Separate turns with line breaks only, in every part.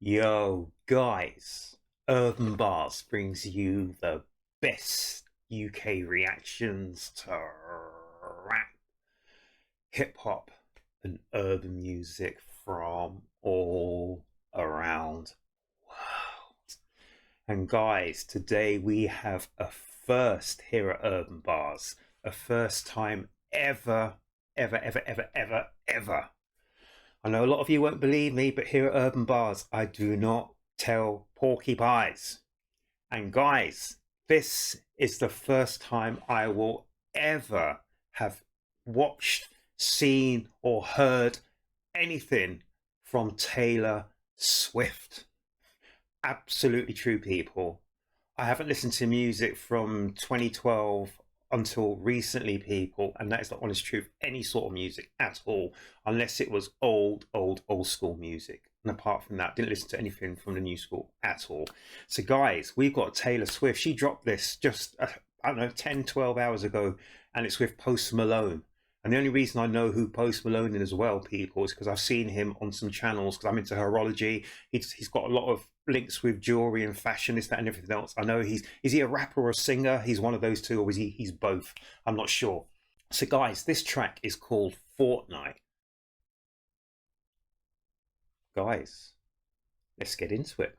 Yo, guys, Urb'n Barz brings you the best UK reactions to rap, hip hop, and urban music from all around the world. And guys, today we have a first here at Urb'n Barz, a first time ever. I know a lot of you won't believe me, but here at Urb'n Barz, I do not tell porcupines. And guys, this is the first time I will ever have watched, seen, or heard anything from Taylor Swift. Absolutely true, people. I haven't listened to music from 2012 until recently, people, and that is the honest truth. Any sort of music at all, unless it was old school music. And apart from that, didn't listen to anything from the new school at all. So, guys, we've got Taylor Swift. She dropped this just, I don't know, 10, 12 hours ago, and it's with Post Malone. And the only reason I know who Post Malone is as well, people, is because I've seen him on some channels because I'm into horology. He's got a lot of links with jewelry and fashion, this, that, and everything else. I know is he a rapper or a singer? He's one of those two, or is he's both? I'm not sure. So, guys, this track is called Fortnight. Guys, let's get into it.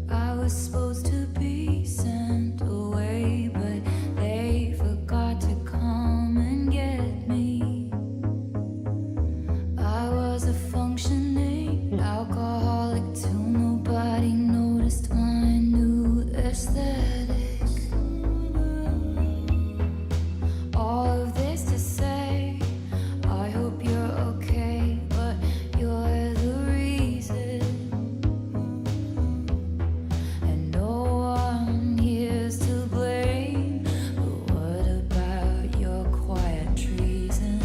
I was supposed to be sent away, but they forgot to come and get me. I was a functioning alcoholic till nobody noticed my new aesthetic. All of this to say, I hope you're okay, but you're the reason. And no one here's to blame, but what about your quiet treason?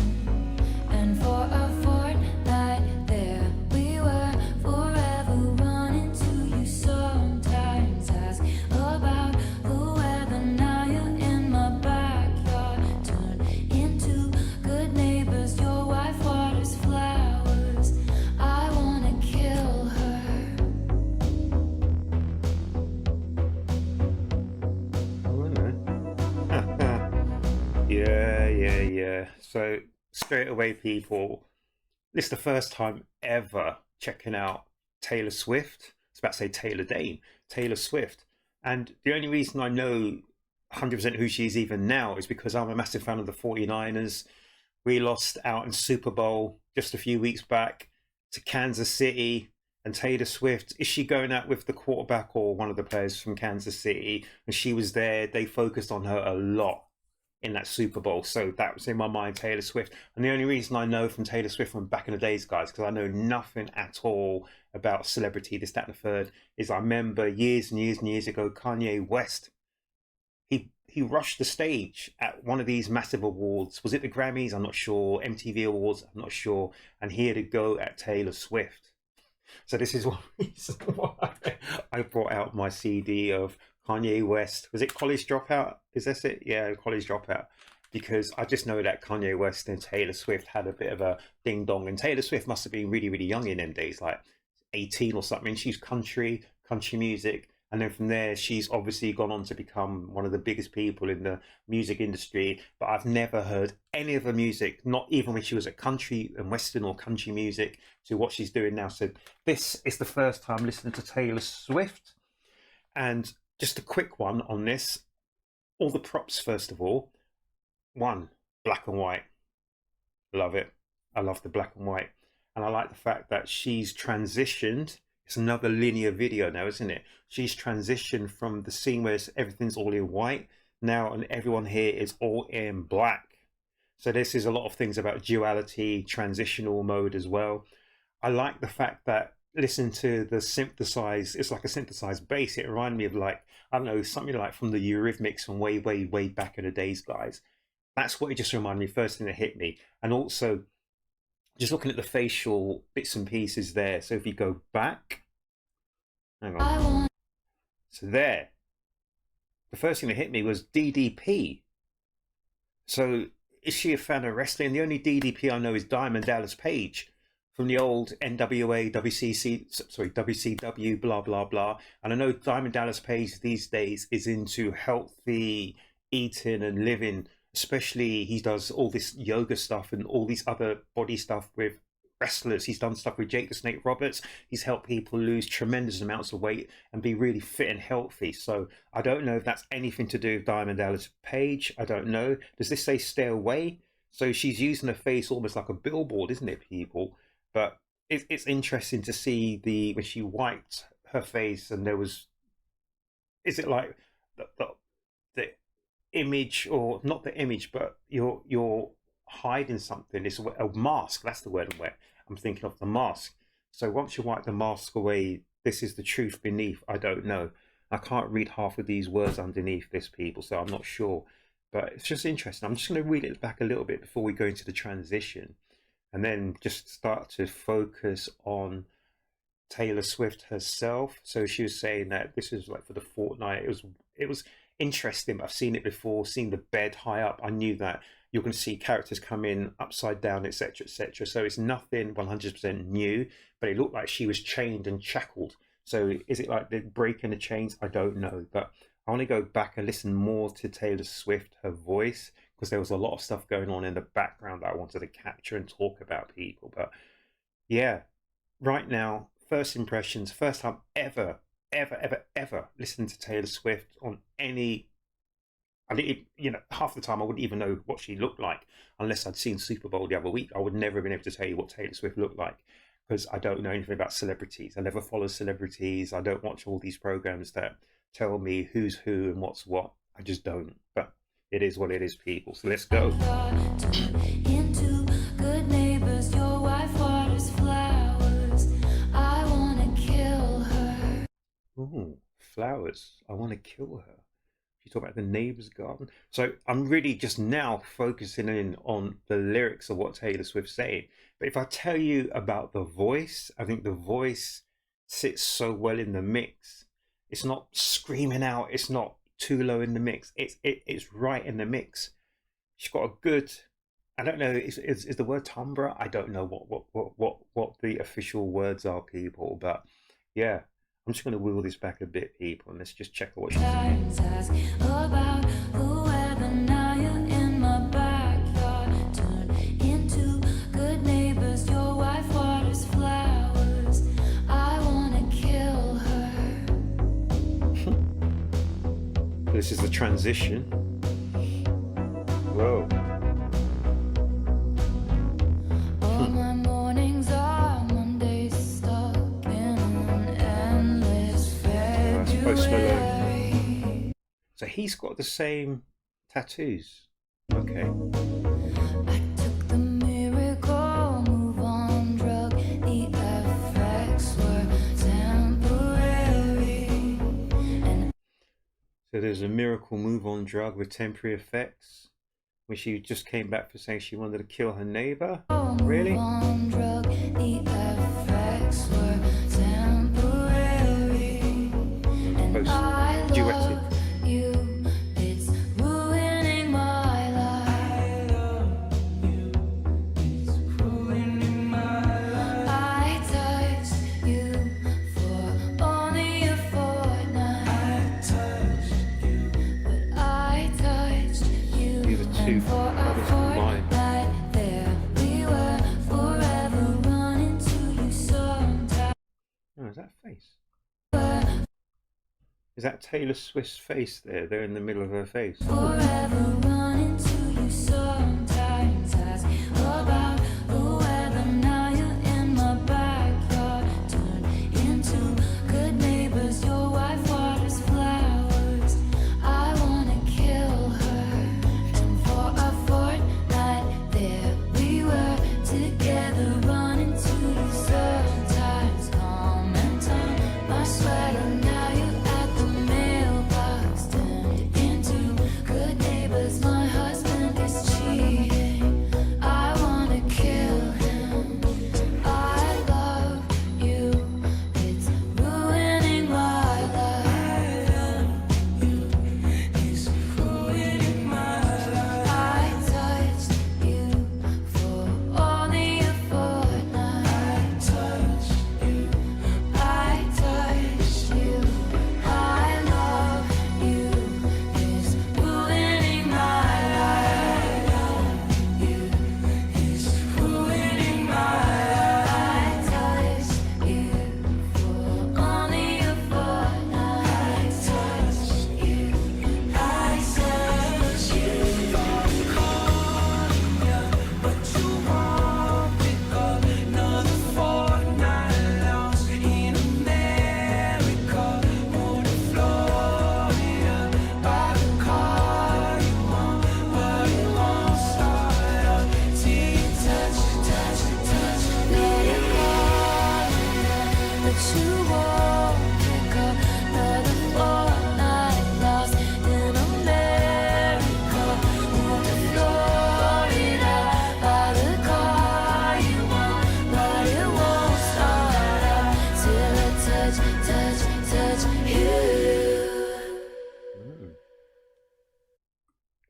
And for a fortnight there we were, forever running to you. Sometimes ask about the weather, now you're in my backyard. Turn into good neighbors, your wife waters flowers. I wanna kill her.
Yeah. So straight away, people, this is the first time ever checking out Taylor Swift. I was about to say Taylor Dane, Taylor Swift. And the only reason I know 100% who she is even now is because I'm a massive fan of the 49ers. We lost out in Super Bowl just a few weeks back to Kansas City. And Taylor Swift, is she going out with the quarterback or one of the players from Kansas City? And she was there. They focused on her a lot in that Super Bowl. So that was in my mind, Taylor Swift. And the only reason I know from Taylor Swift from back in the days, guys, because I know nothing at all about celebrity, this, that, and the third, is I remember years and years ago, Kanye West, he rushed the stage at one of these massive awards. Was it the Grammys? I'm not sure. MTV Awards? I'm not sure. And he had to go at Taylor Swift. So this is one reason why I brought out my CD of Kanye West. Was it College Dropout? Is this it? Yeah, College Dropout. Because I just know that Kanye West and Taylor Swift had a bit of a ding dong. And Taylor Swift must have been really young in them days, like 18 or something. She's country music. And then from there, she's obviously gone on to become one of the biggest people in the music industry. But I've never heard any of her music, not even when she was at country and western or country music, to what she's doing now. So this is the first time listening to Taylor Swift. And just a quick one on this. All the props, first of all. One, black and white. Love it. I love the black and white. And I like the fact that she's transitioned. It's another linear video now, isn't it? She's transitioned from the scene where everything's all in white now, and everyone here is all in black. So this is a lot of things about duality, transitional mode as well. I like the fact that, listen to the synthesized, it's like a synthesized bass. It reminded me of, like, I don't know, something like from the Eurythmics from way back in the days, guys. That's what it just reminded me, first thing that hit me. And also, just looking at the facial bits and pieces there. So if you go back, hang on. So there, the first thing that hit me was DDP. So is she a fan of wrestling? The only DDP I know is Diamond Dallas Page from the old NWA, WCC, sorry, WCW, blah, blah, blah. And I know Diamond Dallas Page these days is into healthy eating and living, especially he does all this yoga stuff and all these other body stuff with wrestlers. He's done stuff with Jake the Snake Roberts. He's helped people lose tremendous amounts of weight and be really fit and healthy. So I don't know if that's anything to do with Diamond Dallas Page. I don't know. Does this say stay away? So she's using her face almost like a billboard, isn't it, people? But it's interesting to see when she wiped her face and there was, is it like the image, or not the image, but you're hiding something? It's a mask. That's the word I'm thinking of, the mask. So once you wipe the mask away, this is the truth beneath. I don't know. I can't read half of these words underneath this, people, so I'm not sure. But it's just interesting. I'm just going to read it back a little bit before we go into the transition, and then just start to focus on Taylor Swift herself. So she was saying that this is like for the Fortnight. It was interesting. I've seen it before, seen the bed high up. I knew that you're going to see characters come in upside down, etc., etc. So it's nothing 100% new, but it looked like she was chained and shackled. So is it like they're breaking the chains? I don't know, but I want to go back and listen more to Taylor Swift, her voice, because there was a lot of stuff going on in the background that I wanted to capture and talk about, people. But yeah, right now, first impressions, first time ever listening to Taylor Swift on any, half the time I wouldn't even know what she looked like unless I'd seen Super Bowl the other week. I would never have been able to tell you what Taylor Swift looked like because I don't know anything about celebrities. I never follow celebrities. I don't watch all these programs that tell me who's who and what's what. I just don't. But it is what it is, people. So let's go.
Into good neighbors, your wife waters flowers. I wanna kill her.
Ooh, flowers. I want to kill her. You talk about the neighbor's garden. So I'm really just now focusing in on the lyrics of what Taylor Swift's saying. But if I tell you about the voice, I think the voice sits so well in the mix. It's not screaming out. It's not too low in the mix. It's right in the mix. She's got a good, I don't know, is the word timbre? I don't know what the official words are, people. But yeah, I'm just going to wheel this back a bit, people, and let's just check out what she's saying.
Ask about the weather, now you're in my backyard. Turn into good neighbors, your wife waters flowers. I wanna kill her.
This is the transition. Whoa.
All my mornings are Mondays stuck in an endless
Post Malone.
February.
So he's got the same tattoos. Okay.
I took the miracle move on drug. The effects were temporary. And
So there's a miracle move on drug with temporary effects, when she just came back for saying she wanted to kill her neighbor. Really?
move on drug. The effects were temporary. And
Post
I
duetted.
love you. It's ruining my life. I touched you for only a fortnight. But I touched you,
These are two
and for a
brothers combined.
fortnight there we were, forever running to you sometimes.
Oh, is that face? Is that Taylor Swift's face there? They're in the middle of her face.
Forever running to you sometimes. Ask about the weather, now you're in my backyard. Turn into good neighbors, your wife waters flowers. I wanna kill her. And for a fortnight there we were, together running to you sometimes. Comment on my sweater, now you're at the mailbox. Turned into good neighbors, my husband is cheating.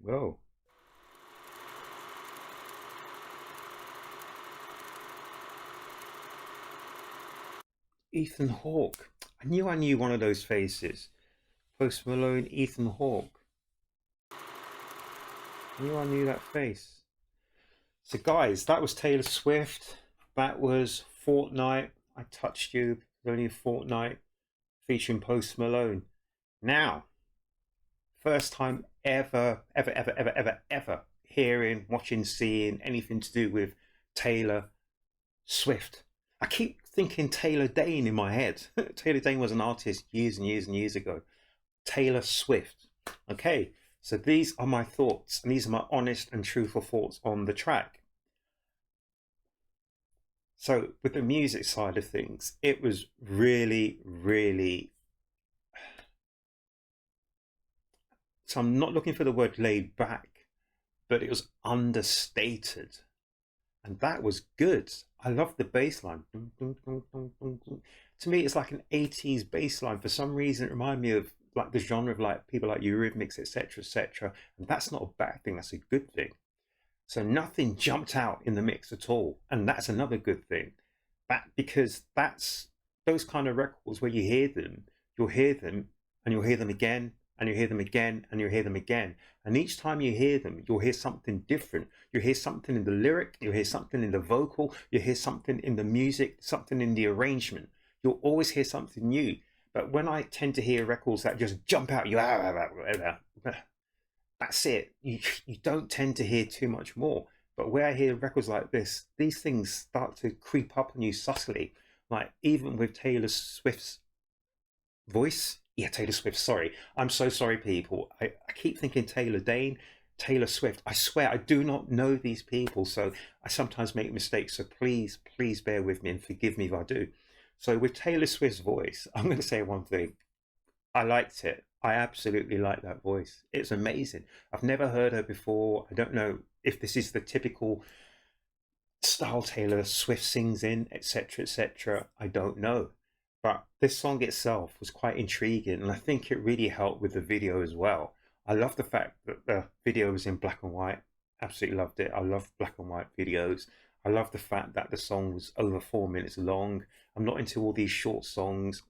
Well, Ethan Hawke. I knew one of those faces. Post Malone, Ethan Hawke. I knew that face. So, guys, that was Taylor Swift. That was Fortnight. I Touched You. Only a Fortnight featuring Post Malone. Now, first time ever hearing, watching, seeing anything to do with Taylor Swift. I keep thinking Taylor Dane in my head. Taylor Dane was an artist years and years and years ago. Taylor Swift. Okay, so these are my thoughts, and these are my honest and truthful thoughts on the track. So, with the music side of things, it was really, really. So, I'm not looking for the word laid back, but it was understated. And that was good. I love the bass line. To me, it's like an 80s bass line. For some reason, it reminded me of like the genre of like people like Eurythmics, etc., etc. And that's not a bad thing. That's a good thing. So nothing jumped out in the mix at all, and that's another good thing. That because that's those kind of records where you hear them, you'll hear them, and you'll hear them again, and you'll hear them again, and you'll hear them again. And each time you hear them, you'll hear something different. You'll hear something in the lyric, you'll hear something in the vocal, you'll hear something in the music, something in the arrangement. You'll always hear something new. But when I tend to hear records that just jump out, that's it. You don't tend to hear too much more. But where I hear records like this, these things start to creep up on you subtly. Like even with Taylor Swift's voice. Yeah, Taylor Swift. Sorry. I'm so sorry, people. I keep thinking Taylor Dane, Taylor Swift. I swear I do not know these people. So I sometimes make mistakes. So please, please bear with me and forgive me if I do. So with Taylor Swift's voice, I'm going to say one thing. I liked it. I absolutely like that voice. It's amazing. I've never heard her before. I don't know if this is the typical style Taylor Swift sings in, etc., etc. I don't know. But this song itself was quite intriguing, and I think it really helped with the video as well. I love the fact that the video was in black and white. Absolutely loved it. I love black and white videos. I love the fact that the song was over 4 minutes long. I'm not into all these short songs.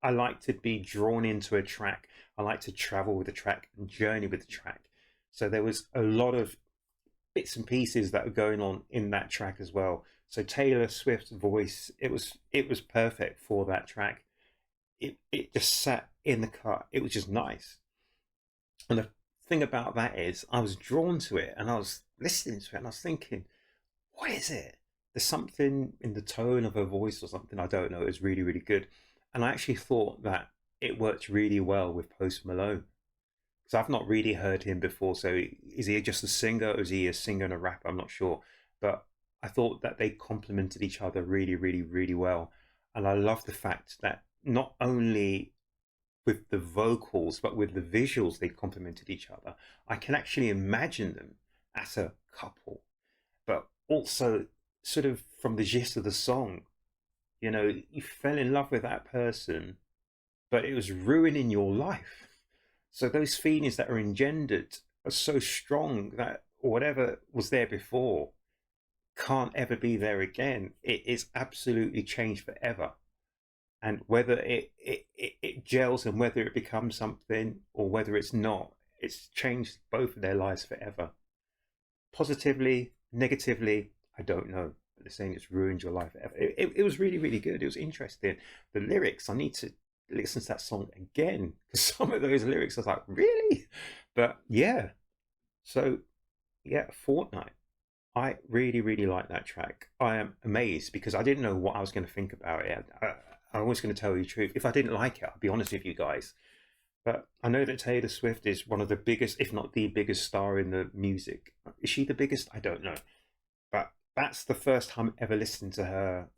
I like to be drawn into a track. I like to travel with the track and journey with the track. So there was a lot of bits and pieces that were going on in that track as well. So Taylor Swift's voice, it was perfect for that track. It just sat in the cut. It was just nice. And the thing about that is I was drawn to it and I was listening to it and I was thinking, what is it? There's something in the tone of her voice or something. I don't know. It was really, really good. And I actually thought that it worked really well with Post Malone. So I've not really heard him before. So is he just a singer or is he a singer and a rapper? I'm not sure. But I thought that they complemented each other really, really, really well. And I love the fact that not only with the vocals, but with the visuals, they complemented each other. I can actually imagine them as a couple, but also sort of from the gist of the song, you fell in love with that person, but it was ruining your life. So those feelings that are engendered are so strong that whatever was there before can't ever be there again. It is absolutely changed forever. And whether it gels and whether it becomes something or whether it's not, it's changed both of their lives forever. Positively, negatively, I don't know. But they're saying it's ruined your life forever. It was really, really good. It was interesting. The lyrics, I need to listen to that song again because some of those lyrics I was like, really? But yeah. So yeah, Fortnite. I really, really like that track. I am amazed because I didn't know what I was going to think about it. I was going to tell you the truth. If I didn't like it, I'll be honest with you guys. But I know that Taylor Swift is one of the biggest, if not the biggest star in the music. Is she the biggest? I don't know. But that's the first time I ever listened to her.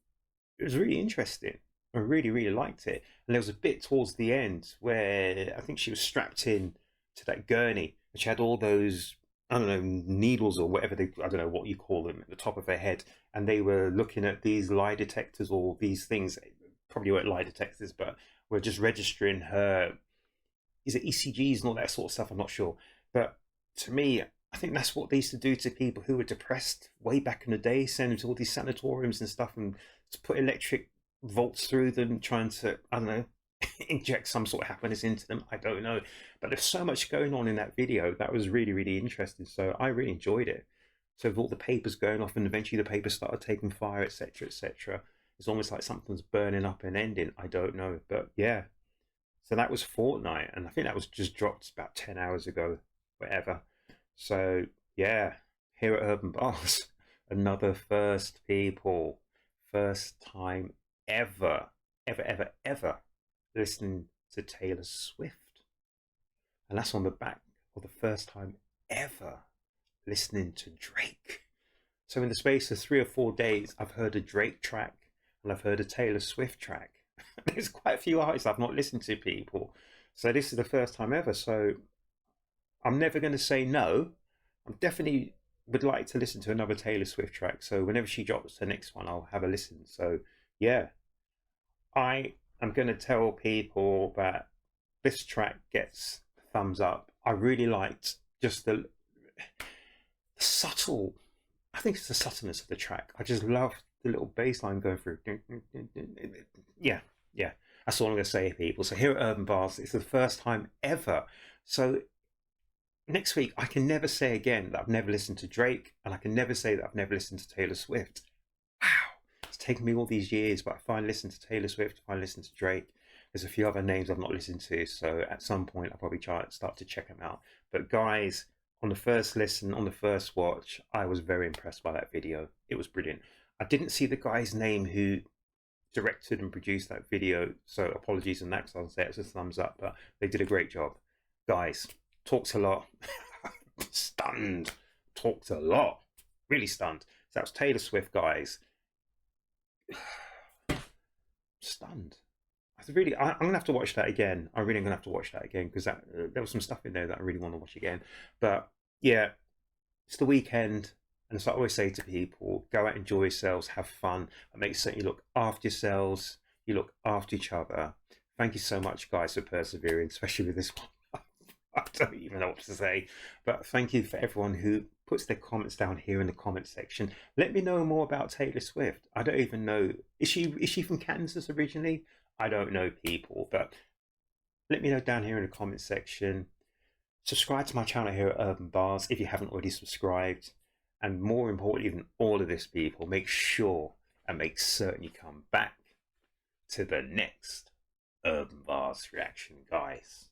It was really interesting. I really, really liked it. And there was a bit towards the end where I think she was strapped in to that gurney and she had all those, I don't know, needles or whatever I don't know what you call them at the top of her head. And they were looking at these lie detectors or these things, probably weren't lie detectors, but were just registering her, is it ECGs and all that sort of stuff? I'm not sure. But to me, I think that's what they used to do to people who were depressed way back in the day, send them to all these sanatoriums and stuff, and to put electric volts through them, trying to, I don't know, inject some sort of happiness into them. I don't know, but there's so much going on in that video that was really, really interesting. So I really enjoyed it. So with all the papers going off, and eventually the papers started taking fire, etc., etc. It's almost like something's burning up and ending. I don't know, but yeah. So that was Fortnight, and I think that was just dropped about 10 hours ago, whatever. So yeah, here at Urban Bars, another first, people, first time ever, ever listening to Taylor Swift, and that's on the back of the first time ever listening to Drake. So in the space of 3 or 4 days, I've heard a Drake track and I've heard a Taylor Swift track. There's quite a few artists I've not listened to, people. So this is the first time ever. So I'm never going to say no. I'm definitely would like to listen to another Taylor Swift track. So whenever she drops the next one, I'll have a listen. So yeah, I am going to tell people that this track gets thumbs up. I really liked just the subtle, I think it's the subtleness of the track. I just love the little bass line going through. Yeah, yeah. That's all I'm going to say, people. So here at Urban Bars, it's the first time ever. So next week, I can never say again that I've never listened to Drake, and I can never say that I've never listened to Taylor Swift. Wow. It's taken me all these years, but I finally listened to Taylor Swift, I finally listened to Drake. There's a few other names I've not listened to, so at some point I'll probably try to start to check them out. But guys, on the first listen, on the first watch, I was very impressed by that video. It was brilliant. I didn't see the guy's name who directed and produced that video, so apologies on that, because I'll say it's a thumbs up, but they did a great job. Guys, talked a lot. Stunned. Talked a lot. Really stunned. So that was Taylor Swift, guys. Stunned. I'm gonna have to watch that again. I really am gonna have to watch that again, because there was some stuff in there that I really want to watch again. But yeah, it's the weekend, and as I always say to people, go out, enjoy yourselves, have fun, and make certain you look after yourselves, you look after each other. Thank you so much, guys, for persevering, especially with this one. I don't even know what to say, but thank you for everyone who puts their comments down here in the comment section. Let me know more about Taylor Swift. I don't even know. Is she from Kansas originally? I don't know, people, but let me know down here in the comment section. Subscribe to my channel here at Urban Bars if you haven't already subscribed. And more importantly than all of this, people, make sure and make certain you come back to the next Urban Bars reaction, guys.